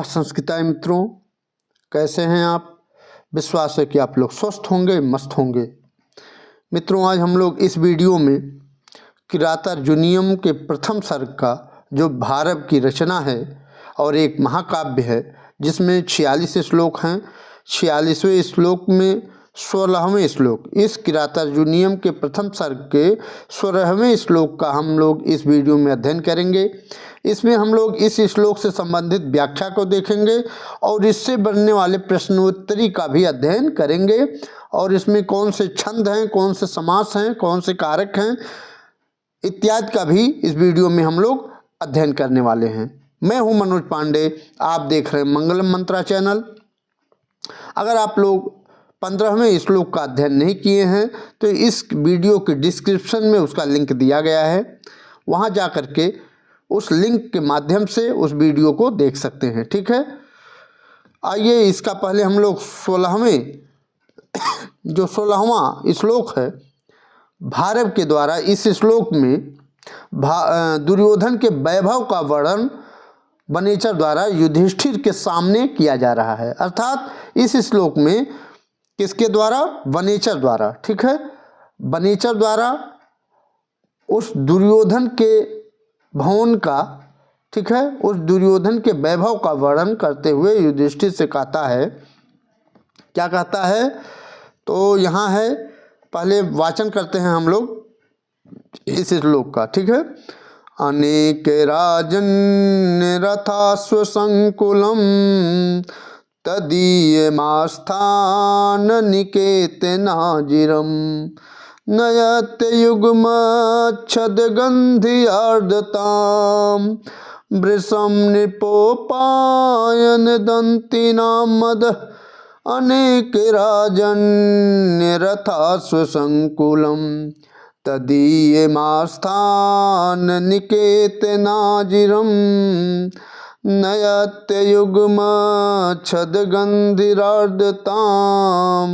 संस्कृताय मित्रों, कैसे हैं आप। विश्वास है कि आप लोग स्वस्थ होंगे, मस्त होंगे। मित्रों, आज हम लोग इस वीडियो में किरातार्जुनीयम के प्रथम सर्ग का जो भारव की रचना है और एक महाकाव्य है जिसमें 46 श्लोक हैं। 46वें श्लोक में 16वें श्लोक, इस किरातार्जुनीयम के प्रथम सर्ग के 16वें श्लोक का हम लोग इस वीडियो में अध्ययन करेंगे। इसमें हम लोग इस श्लोक से संबंधित व्याख्या को देखेंगे और इससे बनने वाले प्रश्नोत्तरी का भी अध्ययन करेंगे और इसमें कौन से छंद हैं, कौन से समास हैं, कौन से कारक हैं इत्यादि का भी इस वीडियो में हम लोग अध्ययन करने वाले हैं। मैं हूं मनोज पांडे, आप देख रहे हैं मंगलम मंत्रा चैनल। अगर आप लोग 15वें श्लोक का अध्ययन नहीं किए हैं तो इस वीडियो के डिस्क्रिप्शन में उसका लिंक दिया गया है, वहां जा कर के उस लिंक के माध्यम से उस वीडियो को देख सकते हैं। ठीक है, आइए इसका पहले हम लोग 16वां श्लोक है भारव के द्वारा। इस श्लोक में दुर्योधन के वैभव का वर्णन वनेचर द्वारा युधिष्ठिर के सामने किया जा रहा है। अर्थात इस श्लोक में किसके द्वारा? वनेचर द्वारा। ठीक है, वनेचर द्वारा उस दुर्योधन के भवन का, ठीक है, उस दुर्योधन के वैभव का वर्णन करते हुए युधिष्ठिर से कहता है, क्या कहता है? तो यहाँ है, पहले वाचन करते हैं हम लोग इस श्लोक का। ठीक है, अनेक राजन्य रथाश्व संकुलम तदीयमास्थान निकेतनाजिरम नयत्ययुग्मच्छदगन्धियार्दतां वृषं नृपोपायन दन्तिनां मदः अनेक राजन्यरथाश्वसङ्कुलं तदीयमास्थान निकेतनाजिरं नयत्ययुग्मच्छदगन्धियार्दतां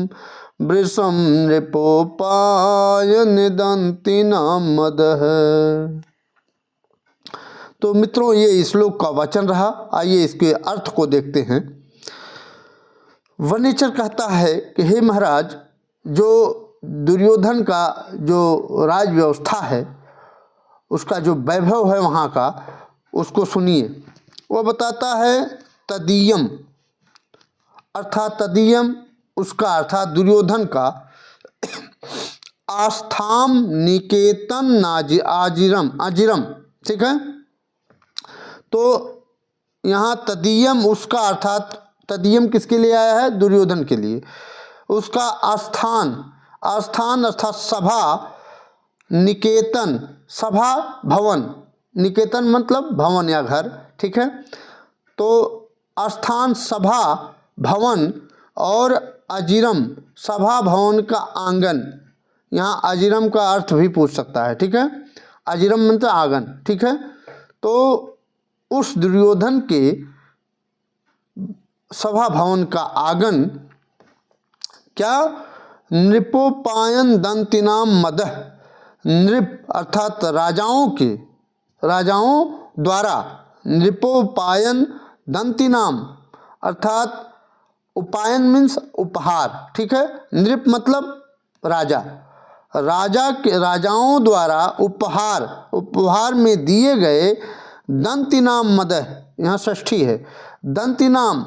वृषं नृपोपायन दन्तिनां मदः। तो मित्रों, ये श्लोक का वचन रहा। आइए इसके अर्थ को देखते हैं। वनेचर कहता है कि हे महाराज, जो दुर्योधन का जो राज व्यवस्था है, उसका जो वैभव है वहाँ का, उसको सुनिए। वह बताता है तदीयम, अर्थात तदीयम उसका अर्थात दुर्योधन का आस्थाम निकेतन अजिरम। ठीक है, तो यहाँ तदीयम उसका अर्थात तदीयम किसके लिए आया है? दुर्योधन के लिए। उसका आस्थान अर्थात सभा, निकेतन सभा भवन, निकेतन मतलब भवन या घर। ठीक है, तो आस्थान सभा भवन और अजिरम सभा भवन का आंगन। यहाँ अजिरम का अर्थ भी पूछ सकता है। ठीक है, अजिरम मतलब आंगन। ठीक है, तो उस दुर्योधन के सभा भवन का आंगन क्या? नृपोपायन दंतिनाम मदः, नृप अर्थात राजाओं द्वारा, नृपोपायन दंतिनाम अर्थात उपायन मीन्स उपहार। ठीक है, नृप मतलब राजा, राजाओं द्वारा उपहार में दिए गए दंतिनाम मदः, यहाँ षष्ठी है, दंतिनाम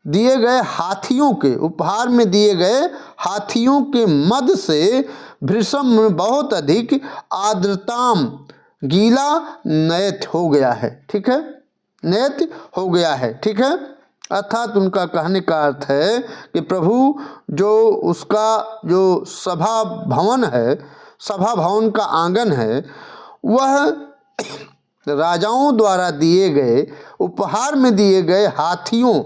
दिए गए हाथियों के, उपहार में दिए गए हाथियों के मद से भृशम में बहुत अधिक आर्द्रताम गीला नयत हो गया है। ठीक है, नयत हो गया है। ठीक है, अर्थात उनका कहने का अर्थ है कि प्रभु जो उसका जो सभा भवन है, सभा भवन का आंगन है, वह राजाओं द्वारा दिए गए, उपहार में दिए गए हाथियों,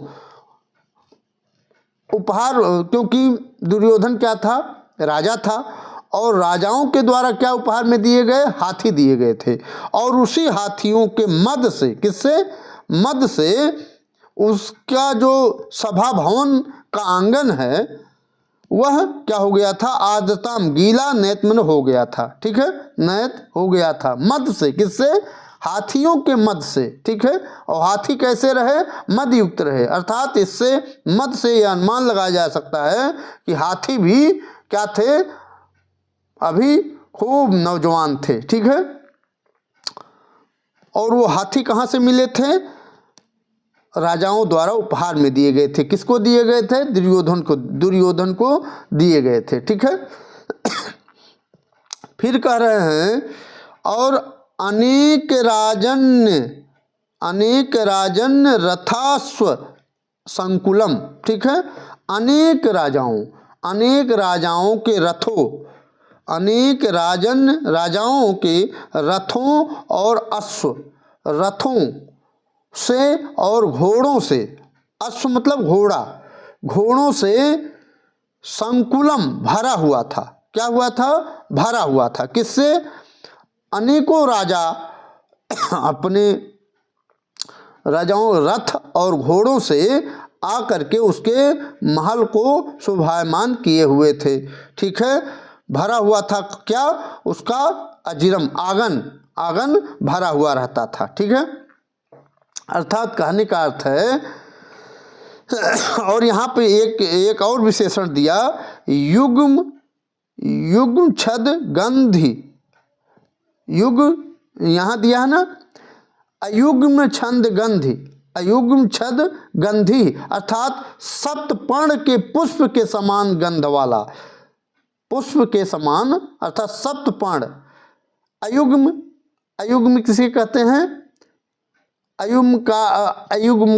उपहार, क्योंकि दुर्योधन क्या था? राजा था, और राजाओं के द्वारा क्या उपहार में दिए गए? हाथी दिए गए थे। और उसी हाथियों के मद से, किससे? मद से उसका जो सभा भवन का आंगन है वह क्या हो गया था? आर्द्रताम, गीला, नयत मन हो गया था। ठीक है, नयत हो गया था मद से, किससे? हाथियों के मद से, ठीक है। और हाथी कैसे रहे? मद युक्त रहे, अर्थात इससे मद से यह अनुमान लगाया जा सकता है कि हाथी भी क्या थे? अभी खूब नौजवान थे, ठीक है। और वो हाथी कहाँ से मिले थे? राजाओं द्वारा उपहार में दिए गए थे। किसको दिए गए थे? दुर्योधन को दिए गए थे, ठीक है। फिर कह रहे हैं और अनेक राजन रथाश्व संकुलम, ठीक है। अनेक राजाओं के रथों, अनेक राजाओं के रथों और अश्व, रथों से और घोड़ों से, अश्व मतलब घोड़ा, घोड़ों से संकुलम भरा हुआ था। क्या हुआ था? भरा हुआ था। किससे? अनेकों राजा अपने राजाओं रथ और घोड़ों से आकर के उसके महल को शोभायमान किए हुए थे, ठीक है। भरा हुआ था क्या? उसका अजिरम, आंगन भरा हुआ रहता था, ठीक है। अर्थात कहने का अर्थ है, और यहाँ पे एक और विशेषण दिया, युग्म छद गंधि, यहाँ दिया है ना, अयुग्म छद गंधी, अर्थात सप्तपर्ण के पुष्प के समान गंध वाला, पुष्प के समान अर्थात सप्तपर्ण। अयुग्म किसे कहते हैं? अयुग्म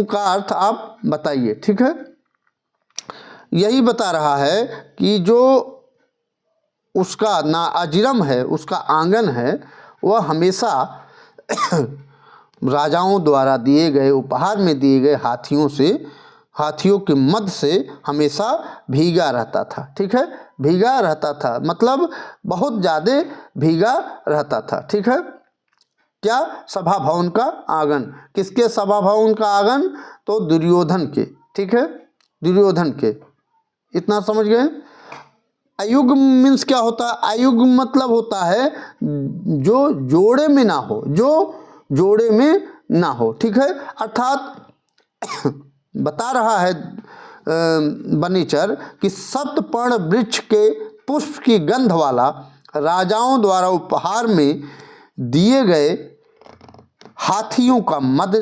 का अर्थ आप बताइए, ठीक है। यही बता रहा है कि जो उसका ना अजिरम है, उसका आंगन है, वह हमेशा राजाओं द्वारा दिए गए, उपहार में दिए गए हाथियों के मद से हमेशा भीगा रहता था, ठीक है। भीगा रहता था मतलब बहुत ज़्यादा भीगा रहता था, ठीक है। क्या? सभा भवन का आंगन। किसके सभा भवन का आंगन? तो दुर्योधन के, ठीक है, दुर्योधन के। इतना समझ गए? अयुग्म मीन्स क्या होता है? अयुग्म मतलब होता है जो जोड़े में ना हो, जोड़े में ना हो, ठीक है। अर्थात बता रहा है बनीचर कि सप्तपर्ण वृक्ष के पुष्प की गंध वाला राजाओं द्वारा उपहार में दिए गए हाथियों का मद,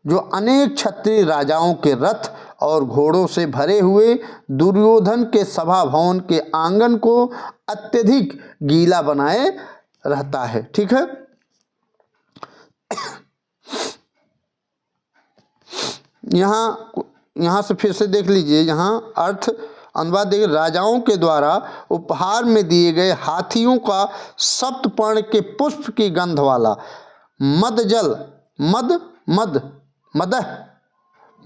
जो अनेक क्षत्रिय राजाओं के रथ और घोड़ों से भरे हुए दुर्योधन के सभा भवन के आंगन को अत्यधिक गीला बनाए रहता है, ठीक है। यहाँ से फिर से देख लीजिए, यहाँ अर्थ अनुवाद देखिए, राजाओं के द्वारा उपहार में दिए गए हाथियों का सप्तपर्ण के पुष्प की गंध वाला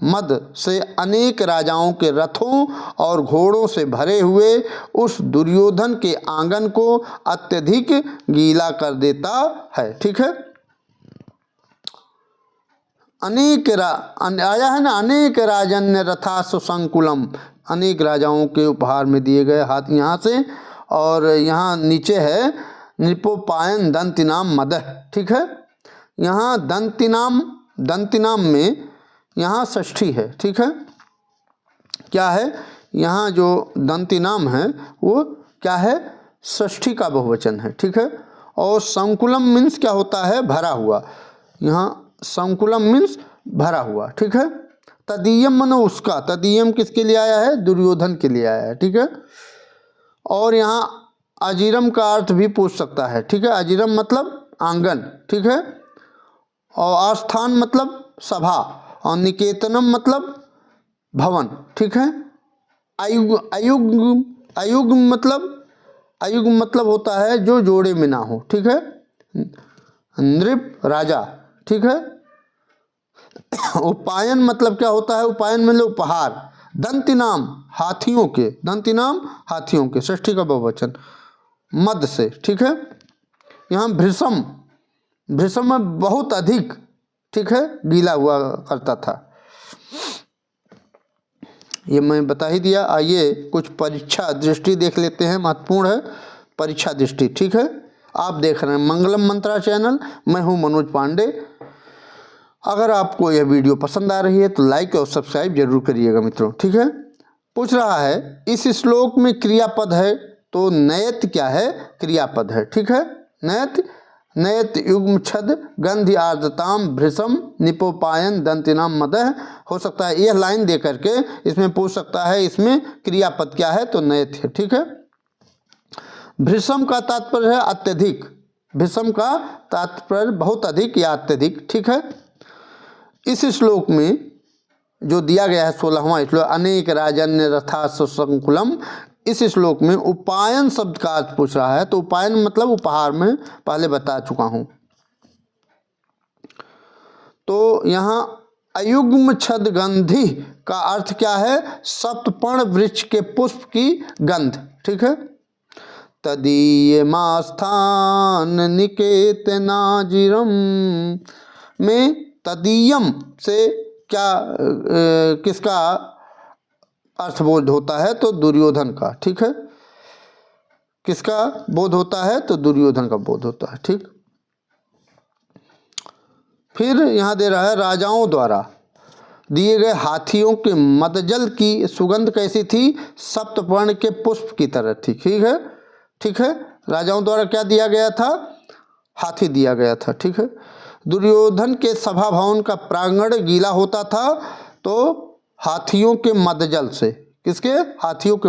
मद से अनेक राजाओं के रथों और घोड़ों से भरे हुए उस दुर्योधन के आंगन को अत्यधिक गीला कर देता है, ठीक है। आया है ना, अनेक राजन्य रथास्व संकुलम, अनेक राजाओं के उपहार में दिए गए हाथ, यहाँ से। और यहाँ नीचे है नृपोपायन दंतिनाम मदह, ठीक है। यहाँ दंतिनाम में यहाँ षष्ठी है, ठीक है। क्या है? यहाँ जो दंतिनाम है वो क्या है? षष्ठी का बहुवचन है, ठीक है। और संकुलम मीन्स क्या होता है? भरा हुआ। यहाँ संकुलम मीन्स भरा हुआ, ठीक है। तदीयम मानो उसका, तदीयम किसके लिए आया है? दुर्योधन के लिए आया है, ठीक है। और यहाँ अजिरम का अर्थ भी पूछ सकता है, ठीक है। अजिरम मतलब आंगन, ठीक है। और आस्थान मतलब सभा, और निकेतनम मतलब भवन, ठीक है। अयुग्म मतलब होता है जो जोड़े में ना हो, ठीक है। नृप राजा, ठीक है। उपायन मतलब क्या होता है? उपायन मतलब उपहार। दंतिनाम हाथियों के, षष्ठी का बहुवचन मद से, ठीक है। यहाँ भृशम में बहुत अधिक, ठीक है, गीला हुआ करता था। ये मैं बता ही दिया। आइए कुछ परीक्षा दृष्टि देख लेते हैं, महत्वपूर्ण है परीक्षा दृष्टि, ठीक है। आप देख रहे हैं मंगलम मंत्रा चैनल, मैं हूं मनोज पांडे। अगर आपको यह वीडियो पसंद आ रही है तो लाइक और सब्सक्राइब जरूर करिएगा मित्रों। ठीक है। पूछ रहा है इस श्लोक में क्रियापद है, तो नयत क्या है? क्रियापद है। ठीक है। नयत, नयत युग्म छद गंधि आर्द्रताम भृशम निपोपायन दंतिनाम मदह। हो सकता है यह लाइन दे करके इसमें पूछ सकता है इसमें क्रियापद क्या है, तो नयत है। ठीक है। भृशम का तात्पर्य है अत्यधिक, भृशम का तात्पर्य बहुत अधिक या अत्यधिक। ठीक है। इस श्लोक में जो दिया गया है 16वां श्लोक, अनेक राजन्य रथा संकुलम, इस श्लोक में उपायन शब्द का अर्थ पूछ रहा है। तो उपायन मतलब उपहार में पहले बता चुका हूं। तो यहाँ अयुग्म छद गंधि का अर्थ क्या है? सप्तपर्ण वृक्ष के पुष्प की गंध। ठीक है। तदीयमास्थान निकेतनाजिरम में तदीयम से क्या किसका अर्थ बोध होता है? तो दुर्योधन का। ठीक है। किसका बोध होता है? तो दुर्योधन का बोध होता है। ठीक। फिर यहाँ दे रहा है राजाओं द्वारा दिए गए हाथियों के मदजल की सुगंध कैसी थी? सप्तपर्ण के पुष्प की तरह थी। ठीक है। ठीक है। राजाओं द्वारा क्या दिया गया था? हाथी दिया गया था। ठीक है। दुर्योधन के सभा भवन का प्रांगण गीला होता था, तो हाथियों के मदजल से। किसके? हाथियों के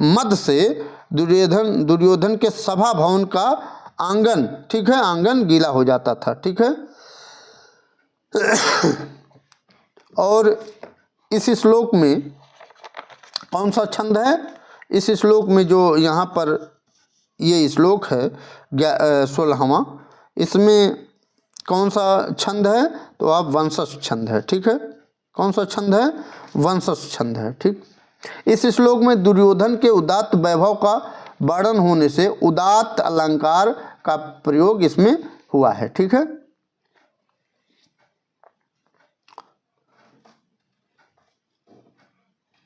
मद से दुर्योधन के सभा भवन का आंगन, ठीक है, आंगन गीला हो जाता था। ठीक है। और इस श्लोक में कौन सा छंद है? इस श्लोक में जो यहाँ पर ये श्लोक है 16वां, इसमें कौन सा छंद है? तो आप वंशज छंद है। ठीक है। कौन सा छंद है? वंशज छंद है। ठीक। इस श्लोक में दुर्योधन के उदात्त वैभव का वर्णन होने से उदात्त अलंकार का प्रयोग इसमें हुआ है। ठीक है।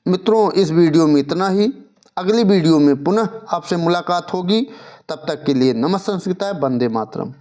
मित्रों, इस वीडियो में इतना ही। अगली वीडियो में पुनः आपसे मुलाकात होगी। तब तक के लिए नमः संस्कृताय, वंदे मातरम।